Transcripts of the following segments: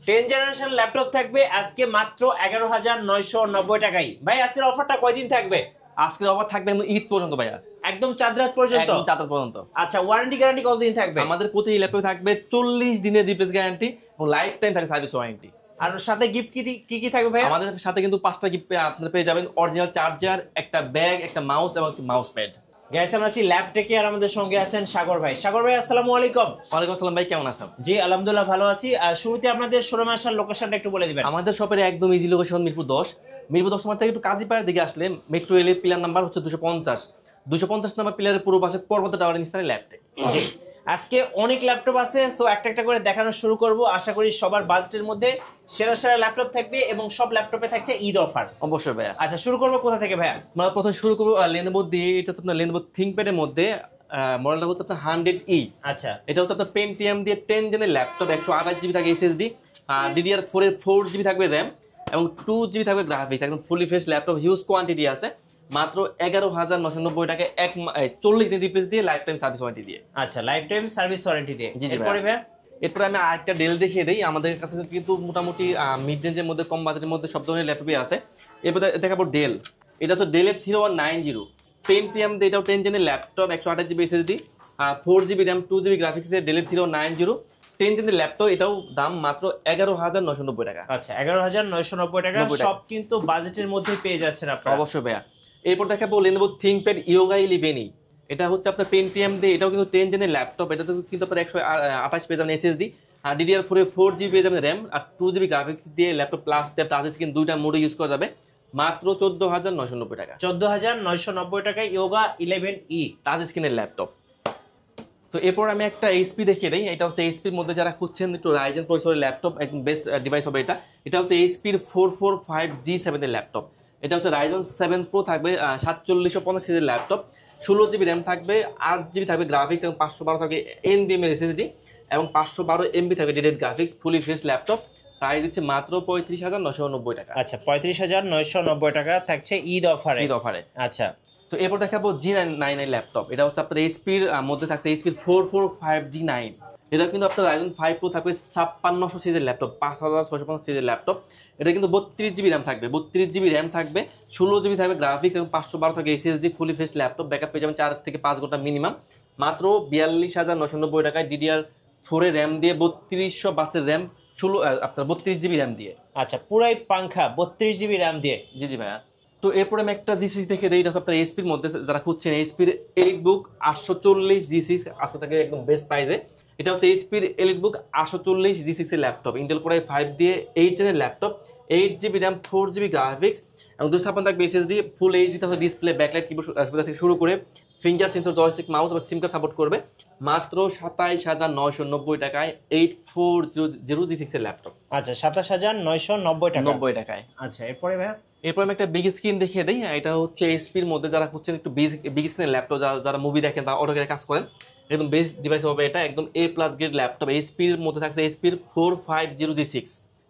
10 generation laptop থাকবে আজকে মাত্র 11,990 টাকায়। ভাই আজকের অফারটা কয়দিন থাকবে? আজকের অফার থাকবে ঈদ পর্যন্ত ভাইয়া, একদম চাঁদ রাত পর্যন্ত। একদম চাঁদ রাত পর্যন্ত। আচ্ছা, ওয়ারেন্টি গ্যারান্টি কতদিন থাকবে? আমাদের প্রতি ল্যাপটপে থাকবে 40 দিনের রিপ্লেস গ্যারান্টি এবং লাইফ টাইম থাকে সার্ভিস ওয়ারেন্টি। আর সাথে গিফট কি কি থাকবে ভাই? আমাদের সাথে কিন্তু 5টা গিফট আপনারা পেয়ে যাবেন, অরিজিনাল চার্জার, একটা ব্যাগ, একটা মাউস এবং একটা মাউস প্যাড। গাইস আমরা আছি ল্যাপটেকে আর আমাদের সঙ্গে আছেন সাগর ভাই। সাগর ভাই আসসালামু আলাইকুম। ওয়ালাইকুম আসসালাম ভাই, কেমন আছেন? জি আলহামদুলিল্লাহ ভালো আছি। শুরুতে আপনাদের শোরুমে আসার লোকেশনটা একটু বলে দিবেন। আমাদের শপের একদম ইজি লোকেশন মিরপুর 10। মিরপুর 10 নম্বর থেকে একটু কাজীপাড়ার দিকে আসলে মেট্রো রেলের পিলার নাম্বার হচ্ছে 250 নম্বর পিলারের পূর্ব পাশে পর্বত টাওয়ারের নিচে ল্যাপটেক। জি আজকে অনেক ল্যাপটপ আছে, সো একটা একটা করে দেখানো শুরু করব। আশা করি সবার বাজেটের মধ্যে সেরা সেরা ল্যাপটপ থাকবে এবং সব ল্যাপটপে থাকছে ঈদ অফার। অবশ্যই ভাইয়া। আচ্ছা শুরু করবো কোথা থেকে ভাইয়া? আমরা প্রথমে শুরু করবো লেনোভো দিয়ে। এটা হচ্ছে আপনার লেনোভো থিংকপ্যাডের মধ্যে মডেলটা হচ্ছে আপনার 100E। আচ্ছা এটা হচ্ছে আপনার পেন্টিয়াম দিয়ে 10 জেনের ল্যাপটপ, 128GB থাকে SSD, DDR4 এর 4GB থাকবে র্যাম এবং 2GB থাকবে গ্রাফিক্স। একদম fully fresh laptop, huge quantity আছে। মাত্র 11,990 টাকায় 40 দিন রিপ্লেস দিয়ে লাইফ টাইম সার্ভিস ওয়ারেন্টি দিয়ে। আচ্ছা লাইফ টাইম সার্ভিস ওয়ারেন্টি দিয়ে। জি জি এরপরে ভাইয়া? এরপরে আমি আরেকটা ডেল দেখিয়ে দিই। আমাদের কাছে কিন্তু মোটামুটি মিড রেঞ্জের মধ্যে, কম বাজেটের মধ্যে সব ধরনের ল্যাপটপই আছে। এরপরে দেখাবো ডেল। এটা হচ্ছে ডেলের 3190 পেন্টিয়াম দিয়ে, এটাও 10 জেনের laptop, 128GB SSD, 4GB RAM, 2GB গ্রাফিক্সের ডেলের 3190 10 জেনের ল্যাপটপ। এটাও দাম মাত্র 11,990 টাকা। আচ্ছা 11,990 টাকা, সব কিন্তু বাজেটের মধ্যে পেয়ে যাচ্ছেন আপনারা। অবশ্যই ভাইয়া। এরপর দেখাবো লেনোভো থিংকপ্যাড ইয়োগা 11E। এটা হচ্ছে আপনার পেন্টিয়াম দিয়ে, এটাও কিন্তু 10 জেনের ল্যাপটপ। এটাতে কিন্তু আপনার 128 পেয়ে যাবেন SSD, আর DDR4 এর 4GB পেয়ে যাবেন র্যাম আর 2GB গ্রাফিক্স দিয়ে laptop plus tab touch screen দুইটা মোডে ইউজ করা যাবে। মাত্র 14,990 টাকা। 14,990 টাকায় ইয়োগা 11E টাচ স্ক্রিনের ল্যাপটপ। তো এরপর আমি একটা এইচপি দেখিয়ে দিই। এটা হচ্ছে এইচপির মধ্যে যারা খুঁজছেন একটু রাইজেন প্রসেসরের ল্যাপটপ, একদম বেস্ট ডিভাইস হবে এটা। এটা হচ্ছে এইচপির 445G7 এর ল্যাপটপ। এটা হচ্ছে রাইজন 7 প্রো থাকবে, 4750 সিরিজের ল্যাপটপ, 16GB র্যাম থাকবে, 8GB থাকবে গ্রাফিক্স এবং 512 থাকবে NVMe SSD এবং 512 MB থাকবে dedicated graphics. Fully fresh laptop. Price দিচ্ছে মাত্র 35,990 টাকা। আচ্ছা 35,990 টাকা থাকছে ঈদ অফারে। ঈদ অফারে। আচ্ছা তো এরপর দেখাবো G9 ল্যাপটপ। এটা হচ্ছে আপনার এইচপির মধ্যে থাকছে এইচপির 445G9। এটা কিন্তু আপনার রাইজন 5 প্রো থাকবে, 5600 সিরিজের ল্যাপটপ, 5650 সিরিজের ল্যাপটপ। এটা কিন্তু 32GB র্যাম থাকবে, 32GB র্যাম থাকবে, 16GB থাকবে গ্রাফিক্স এবং 512 থাকবে SSD। Fully fresh laptop, backup পেয়ে যাবেন 4 থেকে 5 ঘন্টা মিনিমাম। মাত্র 42,990 টাকায় DDR4 এর র্যাম দিয়ে, 3200 বাসের র্যাম, আপনার 32GB র্যাম দিয়ে। আচ্ছা পুরাই পাংখা 32GB র্যাম দিয়ে। জি জি ভাইয়া। তো এরপরে আমি একটা G6 দেখে দিই। এটা হচ্ছে আপনার এইচপির মধ্যে যারা খুঁজছেন, এইচপির এলিটবুক 840 G6 আসতে থাকে একদম বেস্ট প্রাইসে। এটা হচ্ছে এইচপির এলিটবুক 840 G6 এর ল্যাপটপ, ইন্টেল কোর i5 দিয়ে 8 জেনের laptop, 8GB RAM, 4GB graphics এবং 256 থাকবে SSD। ফুল এইচডি তাহলে ডিসপ্লে, ব্যাকলাইট কিবোর্ড সুবিধা থেকে শুরু করে ফিঙ্গার সেন্সর, জয়স্টিক, মাউস বা সিম কার্ড সাপোর্ট করবে। মাত্র 27,990 টাকায় 8400 G6 এর ল্যাপটপ। আচ্ছা 27,990 টাকা। 90 টাকায়। আচ্ছা এরপরে ভাইয়া? এরপর আমি একটা বিগ স্ক্রিন দেখিয়ে দিই। এটা হচ্ছে এইচপির মধ্যে যারা খুঁজছেন একটু বিগ স্ক্রিনের ল্যাপটপ, যারা মুভি দেখেন বা অটোক্যাডে কাজ করেন, একদম বেস্ট ডিভাইস হবে এটা। একদম A+ গ্রেড ল্যাপটপ। এইচপির মধ্যে থাকছে এইচপির 450 G6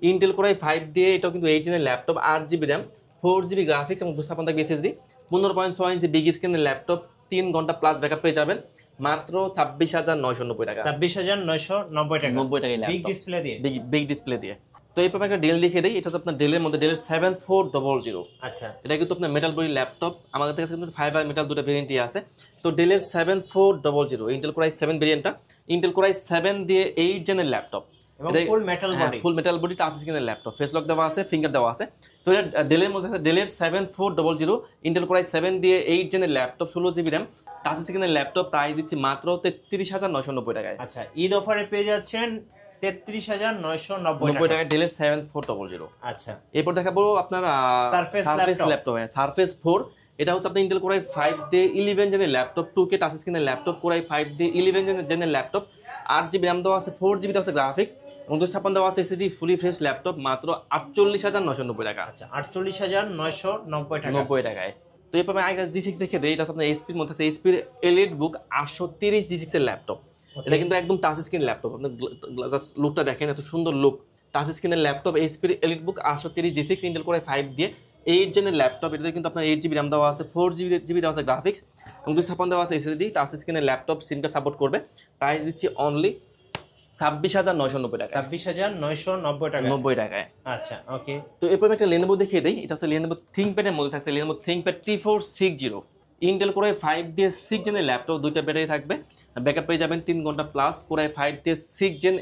ইন্টেল কোর i5 দিয়ে, এটাও কিন্তু 8 জেনের laptop, 8GB RAM, 4GB graphics এবং 256 থাকবে SSD। 15.6 ইঞ্চি বিগ স্ক্রিনের ল্যাপটপ, 3 ঘন্টা প্লাস ব্যাকআপ পেয়ে যাবেন। মাত্র 26,990 টাকা। 26,990 টাকা। 90 টাকায় ল্যাপটপ, বিগ ডিসপ্লে দিয়ে। বিগ ডিসপ্লে দিয়ে। তো এরপর একটা ডেল দেখিয়ে দিই। এটা হচ্ছে আপনার ডেলের মধ্যে ডেলের 7400। আচ্ছা এটা কিন্তু আপনার মেটাল বডি ল্যাপটপ। আমাদের কাছে কিন্তু ফাইবার মেটাল দুটো ভেরিয়েন্টই আছে। তো ডেলের 7400 ইন্টেল কোর i7 ভেরিয়েন্টটা, ইন্টেল কোর i7 দিয়ে 8 জেনের laptop, full metal body. Full metal body touch স্ক্রিনের ল্যাপটপ, ফেস লক দেওয়া আছে, ফিঙ্গার দেওয়া আছে। তো এটা ডেলের মধ্যে ডেলের 7400 ইন্টেল কোর i7 দিয়ে 8 জেনের ল্যাপটপ, 16GB র্যাম, টাচ স্ক্রিনের ল্যাপটপ। প্রাইস দিচ্ছি মাত্র 33,990 টাকায়। আচ্ছা ঈদ অফারে পেয়ে যাচ্ছেন 33,990 টাকায় ডেলের 7400। আচ্ছা এরপর দেখাবো আপনার সারফেস ল্যাপটপ। সারফেস 4। এটা হচ্ছে আপনার ইন্টেল কোর i5 দিয়ে 11 জেনের ল্যাপটপ, 2K টাচ স্ক্রিনের ল্যাপটপ, কোর i5 দিয়ে 11 জেনের ল্যাপটপ, 8GB র্যাম দেওয়া আছে, 4GB দেওয়া আছে গ্রাফিক্স এবং 256 দেওয়া আছে SSD। Fully fresh laptop. মাত্র 48,990 টাকা। আচ্ছা 48,990 টাকা। 90 টাকায়। তো এরপর আমি আরেকটা G6 দেখে দিই। এটা আপনার এইচপির মধ্যে আছে এইচপির এলিটবুক 830 G6 এর ল্যাপটপ। এটা কিন্তু একদম টাচ স্ক্রিন ল্যাপটপ। আপনি জাস্ট লুকটা দেখেন, এত সুন্দর লুক। টাচ স্ক্রিনের ল্যাপটপ, এইচপির EliteBook 830 G6 Intel core i5 দিয়ে 8 জেনের ল্যাপটপ। এটাতে কিন্তু আপনার 8GB র্যাম দেওয়া আছে, 4GB দেওয়া আছে গ্রাফিক্স এবং 256 দেওয়া আছে SSD। টাচ স্ক্রিনের ল্যাপটপ, সিম কার্ড সাপোর্ট করবে। প্রাইস দিচ্ছি অনলি 26,990 টাকা। 26,990 টাকা। 90 টাকায়। আচ্ছা, ওকে। তো এরপর আমি একটা Lenovo দেখিয়ে দেই। এটা হচ্ছে Lenovo ThinkPad এর মধ্যে থাকছে Lenovo ThinkPad T460, Intel Core i5 দিয়ে 6 জেনের ল্যাপটপ, দুইটা ব্যাটারি থাকবে, ব্যাকআপ পেয়ে যাবেন 3 ঘন্টা প্লাস, Core i5 দিয়ে 6 gen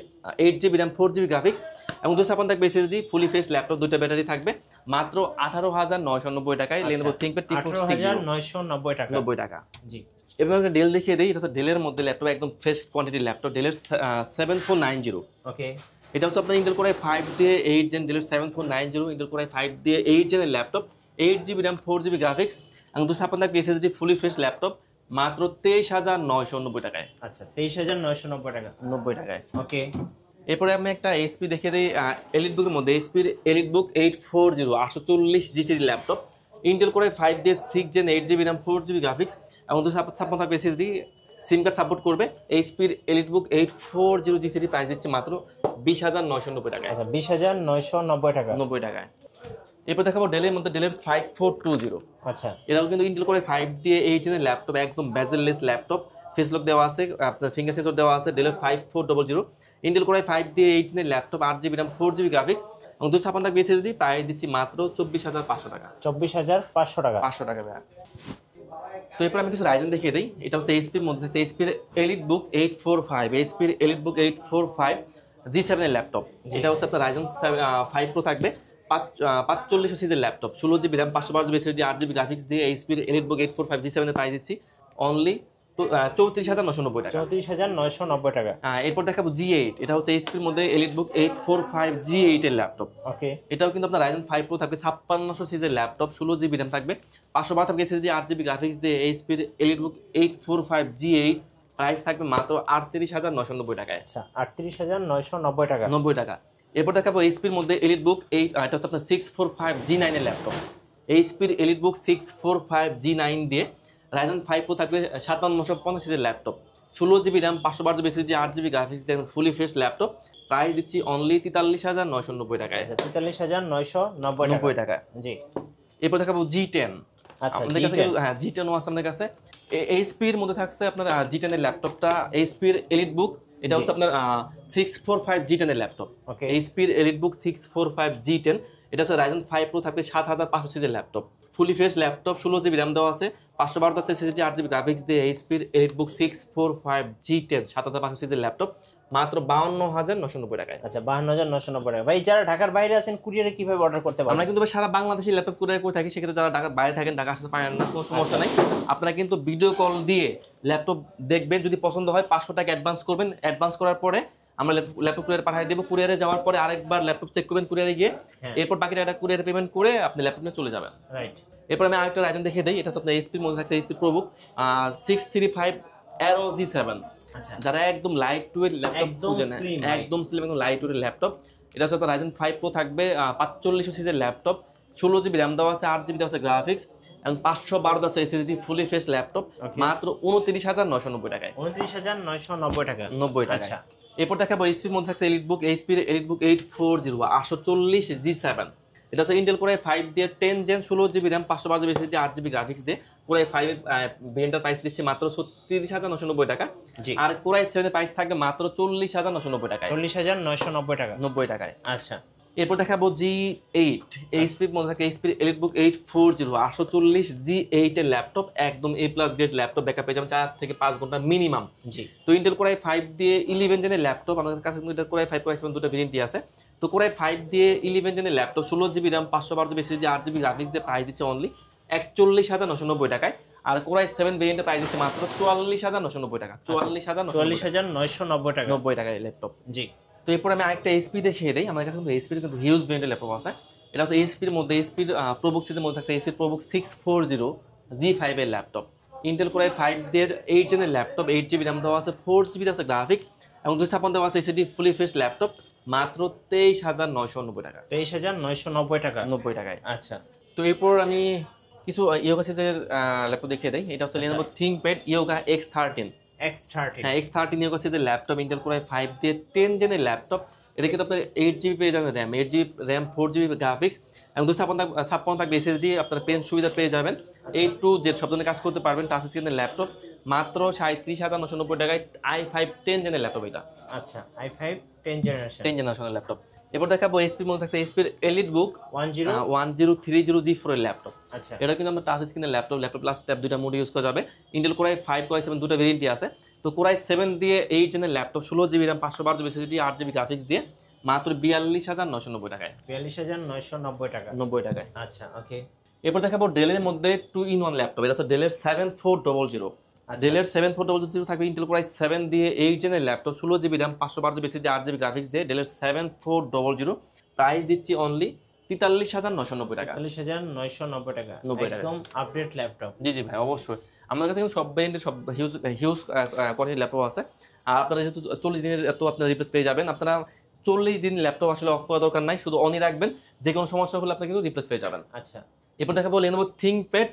8GB RAM 4GB graphics এবং 256 থাকবে SSD, ফুলি ফ্রেশ ল্যাপটপ, দুইটা ব্যাটারি থাকবে, মাত্র 18,990 টাকায় Lenovo ThinkPad T460। 18,990 টাকা। 90 টাকা। জি। এবার একটা ডেল দেখিয়ে দেই। এটা হচ্ছে ডেলের মধ্যে ল্যাপটপ, একদম ফ্রেশ কোয়ান্টিটি ল্যাপটপ, ডেলের 7490। ওকে। এটা হচ্ছে আপনার Intel Core i5 দিয়ে 8 জেন, ডেলের 7490, Intel Core i5 দিয়ে 8 জেনের laptop, 8GB RAM 4GB graphics এবং 256 থাকবে SSD, ফুলি ফ্রেশ ল্যাপটপ, মাত্র 23,990 টাকায়। আচ্ছা, 23,990 টাকা। 90 টাকায়। ওকে। এরপরে আমি একটা এসপি দেখিয়ে দিই এলিটবুকের মধ্যে, এসপির EliteBook 840 840G3 laptop, Intel Core i5 দিয়ে 6 gen 8GB RAM 4GB graphics এবং 256 থাকবে SSD, সিম কার্ড সাপোর্ট করবে। এইচপির এলিটবুক 840G3 প্রাইস দিচ্ছে মাত্র 20,990 টাকায়। আচ্ছা, 20,990 টাকা। 90 টাকায়। এরপর দেখাবো ডেলের মধ্যে ডেলের 5420। আচ্ছা, এটাও কিন্তু Intel Core i5 দিয়ে 8 জেনের ল্যাপটপ, একদম বেজেললেস ল্যাপটপ, ফেস লক দেওয়া আছে, আপনার ফিঙ্গার সেন্সর দেওয়া আছে। ডেলের 5400, Intel Core i5 দিয়ে 8 জেনের laptop, 8GB RAM 4GB graphics এবং 256 থাকবে SSD, প্রাইস দিচ্ছি মাত্র 24,500 টাকা। 24,500 টাকা। 500 টাকা ভাই। তো এরপর আমি কিছু রাইজেন দেখিয়ে দিই। এটা হচ্ছে এইচপির মধ্যে, এইচপির এলিটবুক 845, এইচপির এলিটবুক 845 G7 এর ল্যাপটপ। এটা হচ্ছে আপনার রাইজেন 5 প্রো থাকবে, 4500 সিরিজের laptop, 16GB RAM 512GB SSD, 8GB graphics দিয়ে এইচপির এলিটবুক 845 G7 এর প্রাইস দিচ্ছি অনলি 34,990 টাকা। 34,990 টাকা। এরপর দেখাবো G8। এটা হচ্ছে এইচপির মধ্যে এলিটবুক 845 G8 এর ল্যাপটপ। ওকে। এটাও কিন্তু আপনার রাইজেন 5 প্রো থাকবে, 5600 সিরিজের ল্যাপটপ, 16GB RAM থাকবে, 512 থাকবে SSD, 8GB গ্রাফিক্স দিয়ে এইচপির এলিটবুক 845 G8 প্রাইস থাকবে মাত্র 38,990 টাকায়। আচ্ছা, 38,990 টাকা। 90 টাকা। এরপর দেখাবো এইচপির মধ্যে এলিটবুক 8, এটা হচ্ছে আপনার 645 G9 এর ল্যাপটপ, এইচপির এলিটবুক 645 G9 দিয়ে রাইজেন 5 প্রো থাকবে, 5750 সিরিজের laptop, 16GB RAM 512GB SSD, 8GB graphics দিয়ে ফুলি ফ্রেশ ল্যাপটপ, প্রাইস দিচ্ছি অনলি 43,990 টাকায়। 43,990 টাকা। জি। এরপর দেখাবো G10। আচ্ছা, আমাদের কাছে হ্যাঁ G10 আছে আমাদের কাছে। এইচপির মধ্যে থাকছে আপনার G10 এর ল্যাপটপটা, এইচপির এলিটবুক, এটা হচ্ছে আপনার 645 G10 এর ল্যাপটপ, এইচপির এলিটবুক 645 G10, এটা হচ্ছে রাইজেন 5 প্রো থাকবে, 7500 সিরিজের laptop, fully fresh laptop, 16GB RAM দেওয়া আছে, 512 SSD, 8GB গ্রাফিক্স দিয়ে এইচপির এলিটবুক 645 G10 7500 সিরিজের ল্যাপটপ, মাত্র 52,990 টাকায়। আচ্ছা, 52,990 টাকা। ভাই, যারা ঢাকার বাইরে আছেন কুরিয়ারে কিভাবে অর্ডার করতে পারবেন? আমরা কিন্তু সারা বাংলাদেশে ল্যাপটপ কুরিয়ার করে থাকি, সেক্ষেত্রে যারা ঢাকার বাইরে থাকেন, ঢাকা আসতে পারেন না, কোনো সমস্যা নাই। আপনারা কিন্তু ভিডিও কল দিয়ে ল্যাপটপ দেখবেন, যদি পছন্দ হয় 500 টাকা অ্যাডভান্স করবেন, অ্যাডভান্স করার পরে আমরা ল্যাপটপ কুরিয়ার পাঠিয়ে দেবো। কুরিয়ারে যাওয়ার পরে আরেকবার ল্যাপটপ চেক করবেন কুরিয়ারে গিয়ে, এরপর বাকি টাকাটা কুরিয়ারে পেমেন্ট করে আপনি ল্যাপটপ নিয়ে চলে যাবেন। রাইট। এরপর আমি আরেকটা রাইজেন দেখিয়ে দিই। এটা হচ্ছে আপনার এইচপির মধ্যে থাকছে এইচপি প্রোবুক 635 Aero G7। আচ্ছা, যারা একদম লাইট ওয়েট ল্যাপটপ খুঁজেন, একদম স্লিম, একদম লাইট ওয়েট ল্যাপটপ, এটা হচ্ছে আপনার রাইজেন 5 প্রো থাকবে, 4500 সিরিজের ল্যাপটপ, 16GB RAM দেওয়া আছে, 8GB দেওয়া আছে গ্রাফিক্স এবং 512 আছে SSD, ফুলি ফ্রেশ ল্যাপটপ, মাত্র 29,990 টাকায়। 29,990 টাকা। 90 টাকা। আচ্ছা, এরপর দেখাবো এইচপির মধ্যে থাকছে এইচপির এলিটবুক 840 840 G7। এটা হচ্ছে Intel Core i5 দিয়ে 10 gen 16GB RAM 512GB SSD, 8GB graphics দিয়ে Core i5 এর ভেরিয়েন্টের প্রাইস দিচ্ছে মাত্র 36,990 টাকা। আর Core i7 এর প্রাইস থাকবে মাত্র 40,990 টাকায়। 40,990 টাকা। 90 টাকায়। আচ্ছা, এরপর দেখাবো G8। এইচপির মধ্যে থাকে এইচপির এলিটবুক 840 840 G8 এর ল্যাপটপ, একদম A+ গ্রেড ল্যাপটপ, ব্যাকআপ পেয়ে যাবেন 4 থেকে 5 ঘন্টা মিনিমাম। জি। তো Intel Core i5 দিয়ে 11 জেনের ল্যাপটপ, আমাদের কাছে Intel Core i5 Core i7 দুটো ভেরিয়েন্টই আছে। তো Core i5 দিয়ে 11 জেনের laptop, 16GB RAM 512GB SSD, 8GB graphics দিয়ে প্রাইস দিচ্ছে অনলি 41,990 টাকায়। আর Core i7 ভেরিয়েন্টের প্রাইস দিচ্ছে মাত্র 44,990 টাকা। 44,990 টাকা। 90 টাকায় ল্যাপটপ। জি। তো এরপর আমি আরেকটা এইচপি দেখিয়ে দিই। আমার কাছে কিন্তু এইচপির কিন্তু হিউজ ভেরিয়েন্টের ল্যাপটপ আছে। এটা হচ্ছে এইচপির মধ্যে এইচপির প্রোবুক সিরিজের মধ্যে থাকছে এইচপির প্রোবুক 640 G5 এর ল্যাপটপ, Intel Core i5 দিয়ে 8 জেনের ল্যাপটপ, 8GB RAM দেওয়া আছে, 4GB দেওয়া আছে গ্রাফিক্স এবং 256 দেওয়া আছে SSD, ফুলি ফ্রেশ ল্যাপটপ, মাত্র 23,990 টাকা। 23,990 টাকা। 90 টাকায়। আচ্ছা। তো এরপর আমি কিছু ইয়োগা সিরিজের ল্যাপটপ দেখিয়ে দিই। এটা হচ্ছে Lenovo ThinkPad Yoga X13। X13। হ্যাঁ, X13 ইয়োগা সিরিজের ল্যাপটপ, Intel Core i5 দিয়ে 10 জেনের ল্যাপটপ, এটা কিন্তু আপনার 8GB পেয়ে যাবেন RAM, 8GB RAM, 4GB graphics এবং 256 থাকবে এসএসডি। আপনার পেন সুবিধা পেয়ে যাবেন, A to Z সব ধরনের কাজ করতে পারবেন। টাচ স্ক্রিনের ল্যাপটপ মাত্র 37,990 টাকায় i5 10 জেনের ল্যাপটপ এটা। আচ্ছা, i5 10 জেনারেশনের ল্যাপটপ। এরপর দেখাবো এসপির মধ্যে থাকছে এসপির এলিটবুক 1030 এর ল্যাপটপ। আচ্ছা, এটা কিন্তু আমরা টাচ স্ক্রিনের ল্যাপটপ প্লাস ট্যাব দুইটা মোড ইউজ করা যাবে। ইন্টেল কোরাই 5 কোরাই 7 দুটো ভেরিয়েন্টই আছে। তো কোরাই 7 দিয়ে 8 জেনের laptop 16GB RAM 512GB SSD 8GB graphics দিয়ে মাত্র 42,990 টাকায়। 42,990 টাকা 90 টাকায়। আচ্ছা, ওকে। এরপর দেখাবো ডেলের মধ্যে 2-in-1 ল্যাপটপ। এটা হচ্ছে ডেলের 7400। ডেলের 7400 থাকবে ইন্টেল কোরাই 7 দিয়ে 8 জেনের laptop 16GB RAM 512GB SSD 8GB graphics দিয়ে ডেলের 7400। প্রাইস দিচ্ছি অনলি 43,990 টাকা। 43,990 টাকা 90 টাকা। একদম আপডেট ল্যাপটপ। জি জি ভাই, অবশ্যই আমাদের কাছে কিন্তু সব ব্র্যান্ডের সব হিউজ কোয়ালিটির ল্যাপটপ আছে। আর আপনারা যেহেতু 40 দিনের এত আপনারা রিপ্লেস পেয়ে যাবেন। আপনারা 40 দিন ল্যাপটপ আসলে অফ করা দরকার নাই, শুধু অনই রাখবেন, যে কোনো সমস্যা হলে আপনারা কিন্তু রিপ্লেস পেয়ে যাবেন। আচ্ছা, এরপর দেখাবো Lenovo ThinkPad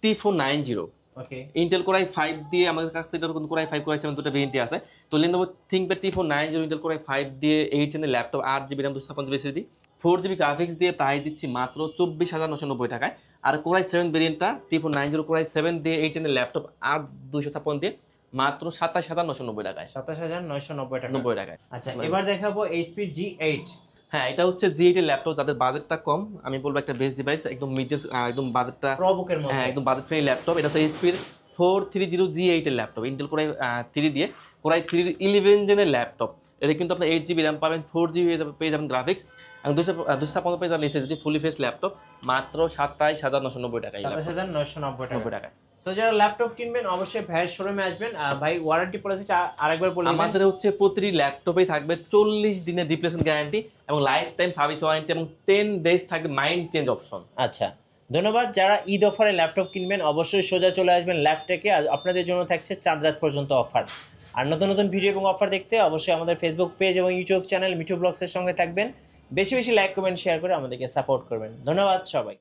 T490। ওকে। ইন্টেল কোরাই 5 দিয়ে আমাদের কাছে এটার কিন্তু কোরাই 5 কোরাই 7 দুটো ভেরিয়েন্টই আছে। তো Lenovo ThinkPad T490 Intel core i 5 দিয়ে 8 জেনের laptop 8GB RAM 256GB SSD 4GB graphics দিয়ে প্রাইস দিচ্ছি মাত্র 24,990 টাকায়। আর কোরাই 7 ভেরিয়েন্টটা T490 কোরাই 7 দিয়ে 8 জেনের ল্যাপটপ 256 দিয়ে মাত্র 27,990 টাকায়। 27,990 টাকা 90 টাকায়। আচ্ছা, এবার দেখাবো HP G8। হ্যাঁ, এটা হচ্ছে G8 এর ল্যাপটপ, যাদের বাজেটটা কম আমি বলবো একটা বেস্ট ডিভাইস, একদম মিডিয়াম, একদম বাজেটটা প্রবুকের মধ্যে। হ্যাঁ, একদম বাজেট ফ্রেন্ডলি ল্যাপটপ। এটা হচ্ছে HP 430 G8 এর ল্যাপটপ, ইন্টেল কোরাই 3 দিয়ে কোরাই 3 11 জেনের ল্যাপটপ। এটা কিন্তু আপনার 8GB র্যাম পাবেন, 4GB পেয়ে যাবেন গ্রাফিক্স এবং 256 পেয়ে যাবেন এসএসডি ফুলি ফেস ল্যাপটপ মাত্র 27,990 টাকায়। 27,990 টাকায়। সো যারা ল্যাপটপ কিনবেন অবশ্যই ভাইয়ের শোরুমে আসবেন। ভাই ওয়ারেন্টি পলিসিটা আরেকবার বলে দিবেন। আমাদের হচ্ছে প্রতিটি ল্যাপটপেই থাকবে 40 দিনের রিপ্লেসমেন্ট গ্যারান্টি এবং লাইফ টাইম সার্ভিস ওয়ারেন্টি এবং 10 ডেজ থাকবে মাইন্ড চেঞ্জ অপশন। আচ্ছা, ধন্যবাদ। যারা ঈদ অফারে ল্যাপটপ কিনবেন অবশ্যই সোজা চলে আসবেন ল্যাপটেকে, আর আপনাদের জন্য থাকছে চাঁদ রাত পর্যন্ত অফার। আর নতুন নতুন ভিডিও এবং অফার দেখতে অবশ্যই আমাদের ফেসবুক পেজ এবং ইউটিউব চ্যানেল মিঠু ব্লগসের সঙ্গে থাকবেন। বেশি বেশি লাইক কমেন্ট শেয়ার করে আমাদেরকে সাপোর্ট করবেন। ধন্যবাদ সবাই।